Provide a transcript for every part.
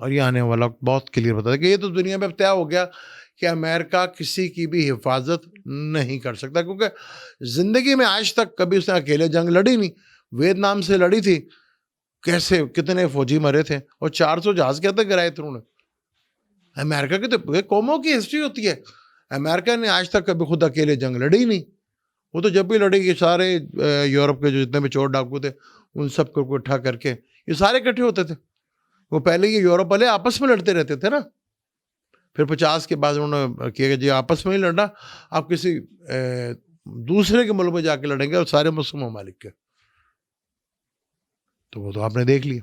اور یہ آنے والا وقت بہت کلیئر بتا ہے کہ یہ تو دنیا میں اب طے ہو گیا کہ امریکہ کسی کی بھی حفاظت نہیں کر سکتا، کیونکہ زندگی میں آج تک کبھی اس نے اکیلے جنگ لڑی نہیں. ویتنام سے لڑی تھی، کیسے کتنے فوجی مرے تھے، اور 400 جہاز کہتے گرائے تھے انہوں نے. امریکہ کی تو قوموں کی ہسٹری ہوتی ہے. امریکہ نے آج تک کبھی خود اکیلے جنگ لڑی نہیں. وہ تو جب بھی لڑے گی سارے یورپ کے جو جتنے بھی چور ڈاکو تھے ان سب کو اکٹھا کر کے یہ سارے اکٹھے ہوتے تھے. وہ پہلے یہ یورپ والے آپس میں لڑتے رہتے تھے نا، پھر 50 کے بعد انہوں نے کیا کہ جی آپس میں ہی لڑنا، آپ کسی دوسرے کے ملک میں جا کے لڑیں گے، اور سارے مسلم ممالک کے. تو وہ تو آپ نے دیکھ لیا.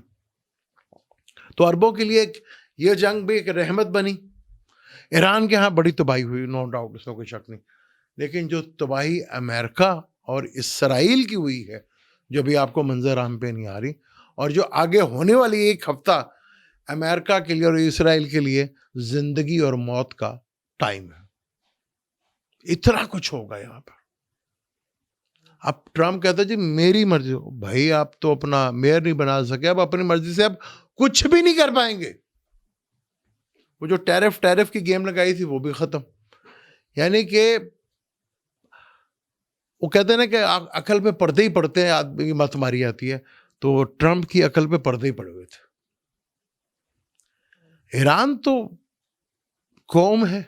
تو عربوں کے لیے یہ جنگ بھی ایک رحمت بنی. ایران کے ہاں بڑی تباہی ہوئی، نو ڈاؤٹ، اس میں کوئی شک نہیں، لیکن جو تباہی امریکہ اور اسرائیل کی ہوئی ہے جو بھی آپ کو منظر عام پہ نہیں آ رہی، اور جو آگے ہونے والی ایک ہفتہ امریکہ کے لیے اور اسرائیل کے لیے زندگی اور موت کا ٹائم ہے. اتنا کچھ ہوگا یہاں پر. اب ٹرمپ کہتا ہے جی میری مرضی. بھائی آپ تو اپنا میئر نہیں بنا سکے، اب اپنی مرضی سے اب کچھ بھی نہیں کر پائیں گے. وہ جو ٹیرف کی گیم لگائی تھی وہ بھی ختم. یعنی کہ وہ کہتے ہیں نا کہ عقل پہ پردے ہی پڑتے ہیں، آدمی کی مت ماری آتی ہے، تو ٹرمپ کی عقل پہ پردے ہی پڑے ہوئے تھے. ایران تو قوم ہے،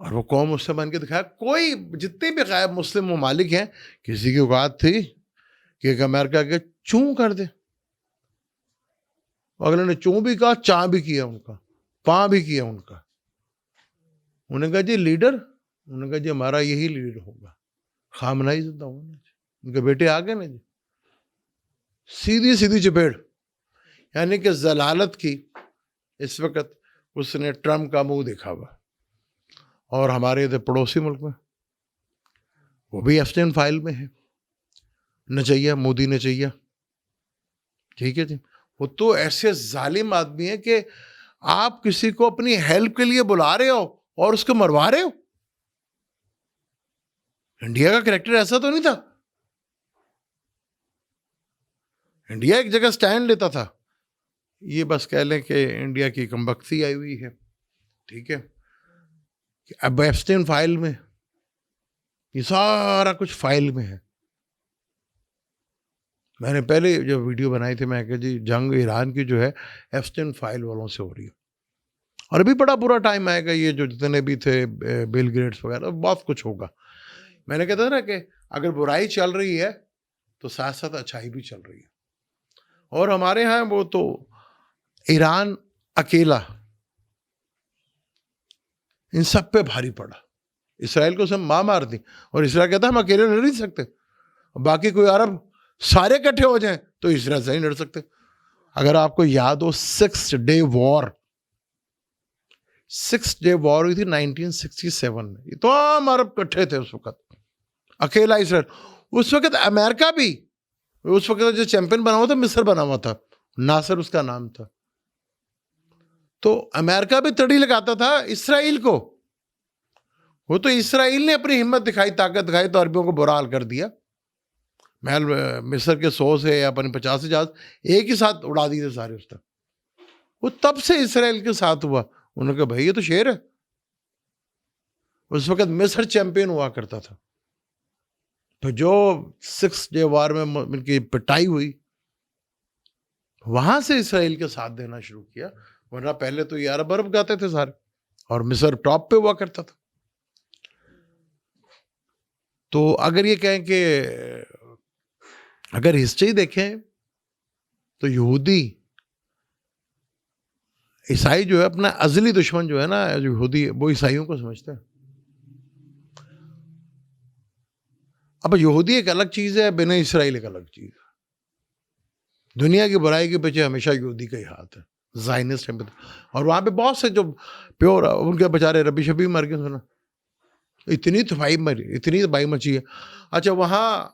اور وہ قوم اس سے بن کے دکھایا. کوئی جتنے بھی غائب مسلم ممالک ہیں کسی کی اوقات تھی کہ ایک امریکہ کے چوں کر دے. اگلے نے چوں بھی کہا، چاں بھی کیا ان کا، پاں بھی کیا ان کا. انہوں نے کہا جی لیڈر، انہوں نے کہا جی ہمارا یہی لیڈر ہوگا. خامنہ زندہ ہونا، ان کے بیٹے آ گئے نا جی، سیدھی چپیڑ. یعنی کہ ضلالت کی اس وقت اس نے ٹرمپ کا منہ دیکھا ہوا. اور ہمارے ادھر پڑوسی ملک میں وہ بھی ایفسٹین فائل میں ہے، نہ چاہیے مودی نے چاہیے. ٹھیک ہے جی. وہ تو ایسے ظالم آدمی ہے کہ آپ کسی کو اپنی ہیلپ کے لیے بلا رہے ہو اور اس کو مروا رہے ہو. انڈیا کا کریکٹر ایسا تو نہیں تھا. انڈیا ایک جگہ سٹینڈ لیتا تھا. یہ بس کہہ لیں کہ انڈیا کی کمبختی آئی ہوئی ہے. ٹھیک ہے، اب ایفسٹین فائل میں یہ سارا کچھ فائل میں ہے. میں نے پہلے جو ویڈیو بنائی تھی میں کہ جی جنگ ایران کی جو ہے ایفسٹین فائل والوں سے ہو رہی ہے، اور ابھی بڑا برا ٹائم آئے گا. یہ جو جتنے بھی تھے بل گیٹس وغیرہ بہت کچھ ہوگا. میں نے کہتا تھا نا کہ اگر برائی چل رہی ہے تو ساتھ ساتھ اچھائی بھی چل رہی ہے. اور ہمارے ہاں وہ تو ایران اکیلا ان سب پہ بھاری پڑا. اسرائیل کو سب مار دی، اور اسرائیل کہتا ہم اکیلے لڑ نہیں سکتے، باقی کوئی عرب سارے اکٹھے ہو جائیں تو اسرائیل سے نہیں لڑ سکتے. اگر آپ کو یاد ہو 6 ڈے وار ہوئی تھی 1967 میں. یہ تمام عرب اکٹھے تھے اس وقت، اکیلا اسرائیل. اس وقت امریکہ بھی اس وقت جو چیمپئن بنا ہوا تھا مصر بنا ہوا تھا، ناصر اس کا نام تھا. تو امریکہ بھی تڑی لگاتا تھا اسرائیل کو. وہ تو اسرائیل نے اپنی ہمت دکھائی، طاقت دکھائی تو عربیوں کو برا حال کر دیا. محل مصر کے 100 سے یا 50 سے جہاز ایک ہی ساتھ اڑا دیے سارے اس طرح. وہ تب سے اسرائیل کے ساتھ ہوا. انہوں نے کہا بھائی یہ تو شیر ہے. اس وقت مصر چیمپئن ہوا کرتا تھا. تو جو 6 ڈے وار میں ان کی پٹائی ہوئی، وہاں سے اسرائیل کے ساتھ دینا شروع کیا. ورنہ پہلے تو یہ عرب گاتے تھے سارے، اور مصر ٹاپ پہ ہوا کرتا تھا. تو اگر یہ کہیں کہ اگر ہسٹری دیکھیں تو یہودی عیسائی جو ہے اپنا ازلی دشمن جو ہے نا یہودی، وہ عیسائیوں کو سمجھتے ہیں. اب یہودی ایک الگ چیز ہے، بن اسرائیل ایک الگ چیز ہے. دنیا کی برائی کے پیچھے ہمیشہ یہودی کا ہی ہاتھ ہے، زائنسٹ. اور وہاں پہ بہت سے جو پیور ان کے بیچارے ربی شبی مر گئے سنا، اتنی تباہی مچی ہے. اچھا وہاں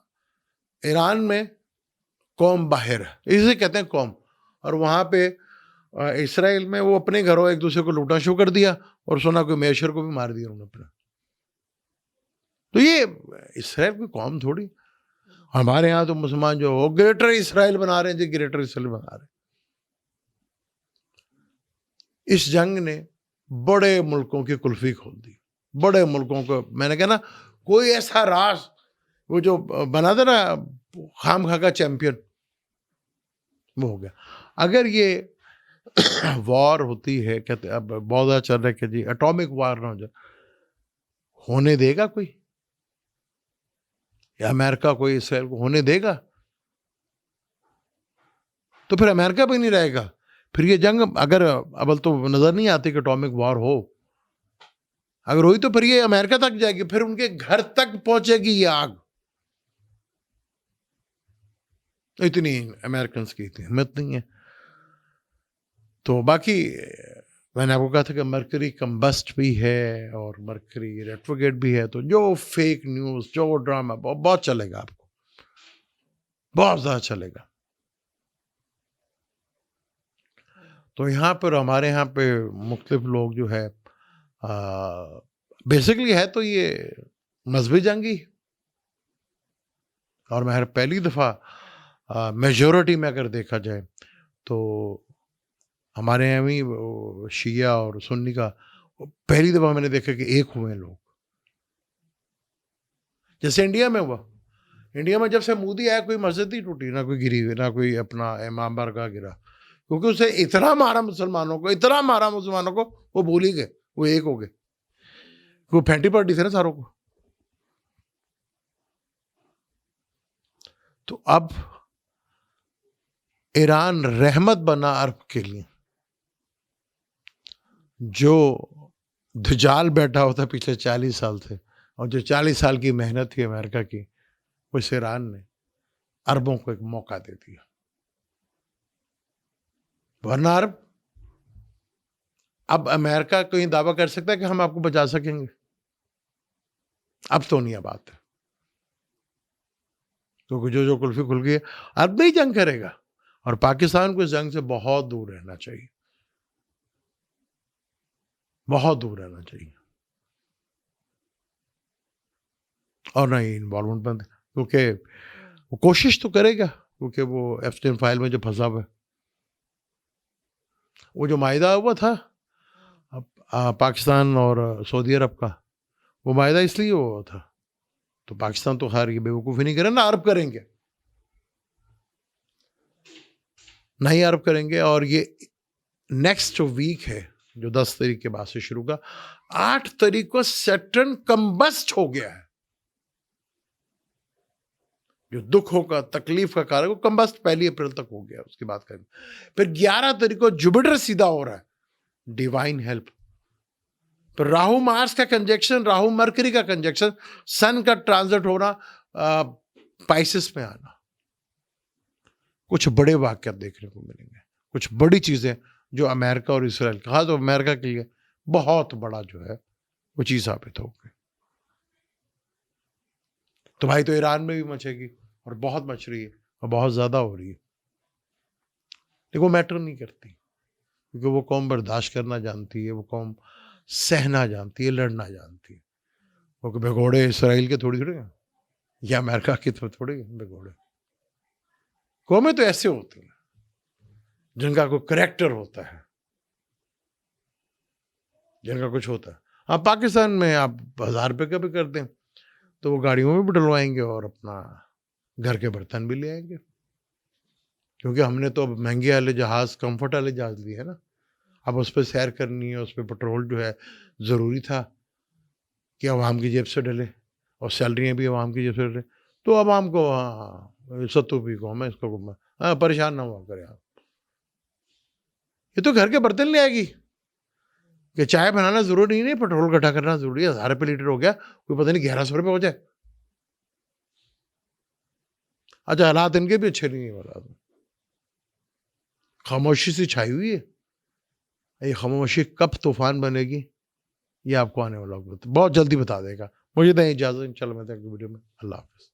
ایران میں قوم باہر ہے، اسے کہتے ہیں قوم. اور وہاں پہ اسرائیل میں وہ اپنے گھروں ایک دوسرے کو لوٹنا شروع کر دیا، اور سنا کوئی میشر کو بھی مار دیا انہوں نے اپنا. تو یہ اسرائیل کی قوم تھوڑی. ہمارے ہاں تو مسلمان جو ہو گریٹر اسرائیل بنا رہے ہیں جی، گریٹر اسرائیل بنا رہے ہیں. اس جنگ نے بڑے ملکوں کی کلفی کھول دی. بڑے ملکوں کو میں نے کہا نا, کوئی ایسا راز وہ جو بنا تھا نا خام خواہ کا چیمپئن, وہ ہو گیا. اگر یہ وار ہوتی ہے, کہتے اب بہت زیادہ چل رہا ہے کہ جی اٹامک وار نہ ہو جائے, ہونے دے گا کوئی؟ یا امریکہ کوئی اسرائیل کو ہونے دے گا؟ تو پھر امریکہ بھی نہیں رہے گا. پھر یہ جنگ اگر اول تو نظر نہیں آتی کہ اٹامک وار ہو, اگر ہوئی تو پھر یہ امریکہ تک جائے گی, پھر ان کے گھر تک پہنچے گی یہ آگ. اتنی امریکنس کی اتنی ہمت نہیں ہے. تو باقی میں نے آپ کو کہا تھا کہ مرکری کمبسٹ بھی ہے اور مرکری ریٹروگیٹ بھی ہے, تو جو فیک نیوز, جو ڈرامہ بہت چلے گا, آپ کو بہت زیادہ چلے گا. تو یہاں پر ہمارے یہاں پہ مختلف لوگ جو ہے بیسکلی ہے تو یہ مذہبی جنگی, اور میں پہلی دفعہ میجورٹی میں اگر دیکھا جائے تو ہمارے یہاں بھی شیعہ اور سنی کا پہلی دفعہ میں نے دیکھا کہ ایک ہوئے لوگ, جیسے انڈیا میں ہوا. انڈیا میں جب سے مودی آیا کوئی مسجد نہیں ٹوٹی, نہ کوئی گری ہوئی, نہ کوئی اپنا امام بارگاہ گرا, کیونکہ اسے اتنا مارا مسلمانوں کو, اتنا مارا مسلمانوں کو, وہ بھول ہی گئے, وہ ایک ہو گئے. وہ پھینٹی پارٹی تھے نا ساروں کو. تو اب ایران رحمت بنا عرب کے لیے. جو دجال بیٹھا ہوتا پچھلے 40 سال سے, اور جو 40 سال کی محنت تھی امریکہ کی, اس ایران نے عربوں کو ایک موقع دے دیا. ورنہ عرب اب امریکہ کوئی دعویٰ کر سکتا ہے کہ ہم آپ کو بچا سکیں گے؟ اب تو نہیں بات ہے, کیونکہ جو کلفی کھل گئی ہے, عرب نہیں جنگ کرے گا. اور پاکستان کو اس جنگ سے بہت دور رہنا چاہیے, بہت دور رہنا چاہیے, اور نہ ہی انوالومنٹ بند, کیونکہ وہ کوشش تو کرے گا, کیونکہ وہ ایفسٹین فائل میں جو پھنسا ہوا ہے. وہ جو معاہدہ ہوا تھا پاکستان اور سعودی عرب کا, وہ معاہدہ اس لیے ہوا تھا, تو پاکستان تو خیر یہ بیوقوفی نہیں کرے نا, عرب کریں گے, نہیں عرب کریں گے. اور یہ نیکسٹ ویک ہے جو 10 تاریخ کے بعد سے شروع کا, 8 تاریخ کو سیٹرن کمبسٹ ہو گیا ہے. جو دکھوں کا, تکلیف کا کارن, وہ کمبسٹ 1 اپریل تک ہو گیا, اس کی بات کریں. پھر 11 تاریخ کو جوپیٹر سیدھا ہو رہا ہے, ڈیوائن ہیلپ. پھر راہو مارس کا کنجیکشن, راہو مرکری کا کنجیکشن, سن کا ٹرانزٹ ہونا, پائسس میں آنا. کچھ بڑے واقعات دیکھنے کو ملیں گے, کچھ بڑی چیزیں جو امریکہ اور اسرائیل, کہا تو امریکہ کے لیے بہت بڑا جو ہے وہ چیز ثابت ہو گئی. تو بھائی تو ایران میں بھی مچے گی, اور بہت مچ رہی ہے, اور بہت زیادہ ہو رہی ہے. لیکن وہ میٹر نہیں کرتی, کیونکہ وہ قوم برداشت کرنا جانتی ہے, وہ قوم سہنا جانتی ہے, لڑنا جانتی ہے. وہ بھگوڑے اسرائیل کے تھوڑی تھوڑے ہیں, یا امریکہ کے تھوڑے بھگوڑے. قومیں تو ایسے ہوتی ہیں جن کا کوئی کریکٹر ہوتا ہے, جن کا کچھ ہوتا ہے. آپ پاکستان میں آپ 1000 روپے کا بھی کر دیں تو وہ گاڑیوں میں بھی ڈلوائیں گے, اور اپنا گھر کے برتن بھی لے آئیں گے, کیونکہ ہم نے تو اب مہنگے والے جہاز, کمفرٹ والے جہاز لیے ہے نا. اب اس پہ سیر کرنی ہے, اس پہ پٹرول جو ہے ضروری تھا کہ عوام کی جیب سے ڈلے, اور سیلریاں بھی عوام کی جیب سے ڈلے. تو عوام کو ستو بھی کو میں اس کو پریشان نہ ہوا کرے آپ. یہ تو گھر کے برتن لے آئے گی, کہ چائے بنانا ضروری نہیں, پٹرول اکٹھا کرنا ضروری ہے. 1000 روپے لیٹر ہو گیا, کوئی پتہ نہیں 1100 روپے ہو جائے. اچھا حالات ان کے بھی اچھے نہیں ہیں, خاموشی سے چھائی ہوئی ہے. یہ خاموشی کب طوفان بنے گی یہ آپ کو آنے والا وقت بہت جلدی بتا دے گا. مجھے دیں اجازت, انشاءاللہ میں ویڈیو میں. اللہ حافظ.